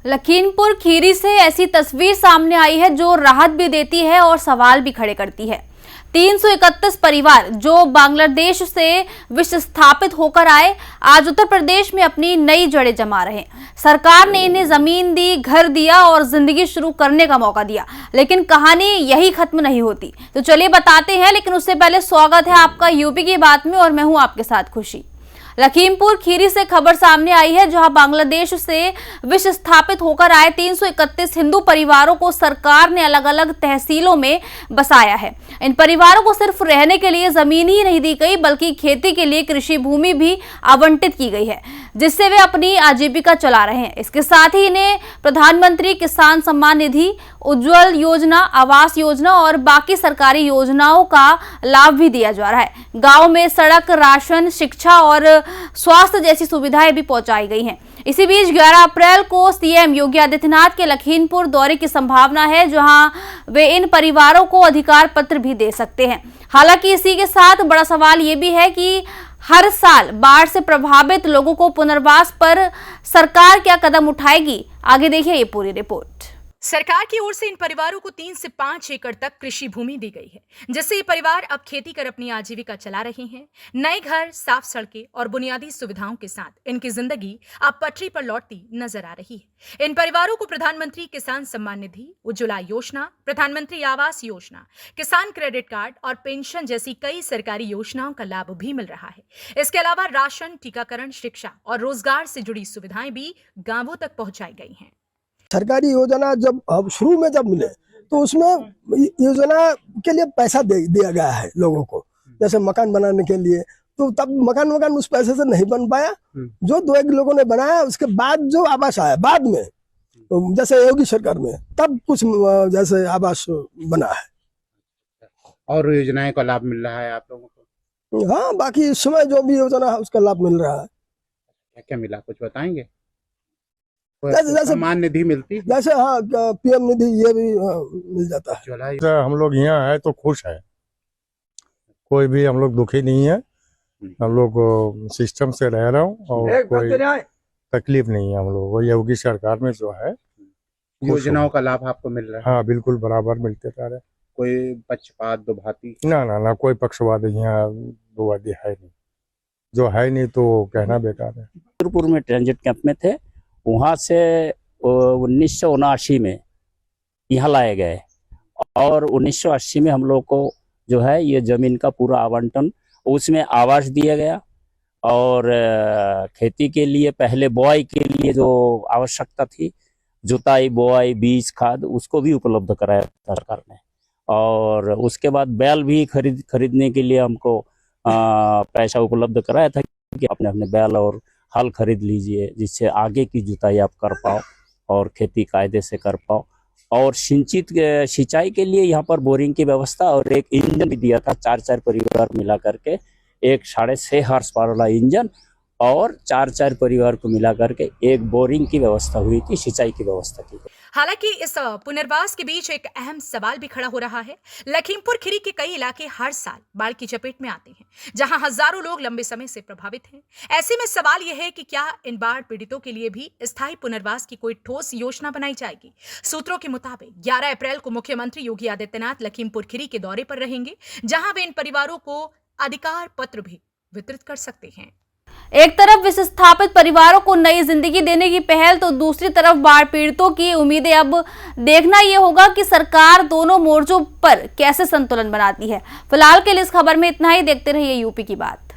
लखीमपुर खीरी से ऐसी तस्वीर सामने आई है जो राहत भी देती है और सवाल भी खड़े करती है। 331 परिवार जो बांग्लादेश से विस्थापित होकर आए, आज उत्तर प्रदेश में अपनी नई जड़ें जमा रहे हैं। सरकार ने इन्हें जमीन दी, घर दिया और जिंदगी शुरू करने का मौका दिया, लेकिन कहानी यही खत्म नहीं होती। तो चलिए बताते हैं, लेकिन उससे पहले स्वागत है आपका यूपी की बात में और मैं हूं आपके साथ खुशी। लखीमपुर खीरी से खबर सामने आई है, जहां बांग्लादेश से विस्थापित होकर आए 331 हिंदू परिवारों को सरकार ने अलग अलग तहसीलों में बसाया है। इन परिवारों को सिर्फ रहने के लिए जमीन ही नहीं दी गई, बल्कि खेती के लिए कृषि भूमि भी आवंटित की गई है, जिससे वे अपनी आजीविका चला रहे हैं। इसके साथ ही इन्हें प्रधानमंत्री किसान सम्मान निधि, उज्ज्वल योजना, आवास योजना और बाकी सरकारी योजनाओं का लाभ भी दिया जा रहा है। गांव में सड़क, राशन, शिक्षा और स्वास्थ्य जैसी सुविधाएं भी पहुंचाई गई हैं। इसी बीच 11 अप्रैल को सीएम योगी आदित्यनाथ के लखीमपुर दौरे की संभावना है, जहां वे इन परिवारों को अधिकार पत्र भी दे सकते हैं। हालांकि इसी के साथ बड़ा सवाल ये भी है कि हर साल बाढ़ से प्रभावित लोगों को पुनर्वास पर सरकार क्या कदम उठाएगी। आगे देखिए ये पूरी रिपोर्ट। सरकार की ओर से इन परिवारों को 3 से 5 एकड़ तक कृषि भूमि दी गई है, जिससे ये परिवार अब खेती कर अपनी आजीविका चला रहे हैं। नए घर, साफ सड़कें और बुनियादी सुविधाओं के साथ इनकी जिंदगी अब पटरी पर लौटती नजर आ रही है। इन परिवारों को प्रधानमंत्री किसान सम्मान निधि, उज्ज्वला योजना, प्रधानमंत्री आवास योजना, किसान क्रेडिट कार्ड और पेंशन जैसी कई सरकारी योजनाओं का लाभ भी मिल रहा है। इसके अलावा राशन, टीकाकरण, शिक्षा और रोजगार से जुड़ी सुविधाएं भी गांवों तक पहुंचाई गई हैं। सरकारी योजना जब शुरू में मिले तो उसमें योजना के लिए पैसा दिया गया है लोगों को, जैसे मकान बनाने के लिए, तो तब मकान उस पैसे से नहीं बन पाया। जो 2-1 लोगों ने बनाया, उसके बाद जो आवास आया बाद में, जैसे योगी सरकार में, तब कुछ जैसे आवास बना है और योजनाएं का लाभ मिल रहा है आप लोगों को। हाँ, बाकी इस समय जो भी योजना है उसका लाभ मिल रहा है। क्या क्या मिला, कुछ बताएंगे? जैसे सम्मान निधि मिलती, जैसे हाँ पीएम निधि, ये भी मिल जाता है। हम लोग यहाँ है तो खुश है, कोई भी हम लोग दुखी नहीं है। हम लोग सिस्टम से रह रहा हूँ और कोई तकलीफ नहीं है। हम लोग योगी सरकार में जो है योजनाओं का लाभ आपको मिल रहा है? हाँ, बिल्कुल बराबर मिलते रह रहे। कोई पक्षपात, दुभाती? ना, कोई पक्षपात यहाँ दुभाती है नहीं। जो है नहीं तो कहना बेकार है। लखीमपुर में ट्रांजिट कैंप में थे, वहाँ से 1979 में यहाँ लाए गए और 1980 में हम लोग को जो है ये जमीन का पूरा आवंटन, उसमें आवास दिया गया और खेती के लिए पहले बुआई के लिए जो आवश्यकता थी, जुताई, बुआई, बीज, खाद, उसको भी उपलब्ध कराया सरकार ने। और उसके बाद बैल भी खरीदने के लिए हमको पैसा उपलब्ध कराया था कि अपने अपने बैल और हल खरीद लीजिए, जिससे आगे की जुताई आप कर पाओ और खेती कायदे से कर पाओ। और सिंचाई के लिए यहाँ पर बोरिंग की व्यवस्था और एक इंजन भी दिया था। 4 परिवार मिला करके एक 6.5 हॉर्स पावर वाला इंजन और 4 परिवार को मिला करके एक बोरिंग की व्यवस्था हुई थी, सिंचाई की व्यवस्था की। हालांकि इस पुनर्वास के बीच एक अहम सवाल भी खड़ा हो रहा है। लखीमपुर खीरी के कई इलाके हर साल बाढ़ की चपेट में आते हैं, जहां हजारों लोग लंबे समय से प्रभावित हैं। ऐसे में सवाल यह है कि क्या इन बाढ़ पीड़ितों के लिए भी स्थायी पुनर्वास की कोई ठोस योजना बनाई जाएगी। सूत्रों के मुताबिक 11 अप्रैल को मुख्यमंत्री योगी आदित्यनाथ लखीमपुर खीरी के दौरे पर रहेंगे, जहां वे इन परिवारों को अधिकार पत्र भी वितरित कर सकते हैं। एक तरफ विस्थापित परिवारों को नई जिंदगी देने की पहल, तो दूसरी तरफ बाढ़ पीड़ितों की उम्मीदें। अब देखना यह होगा कि सरकार दोनों मोर्चों पर कैसे संतुलन बनाती है। फिलहाल के लिए इस खबर में इतना ही। देखते रहिए यूपी की बात।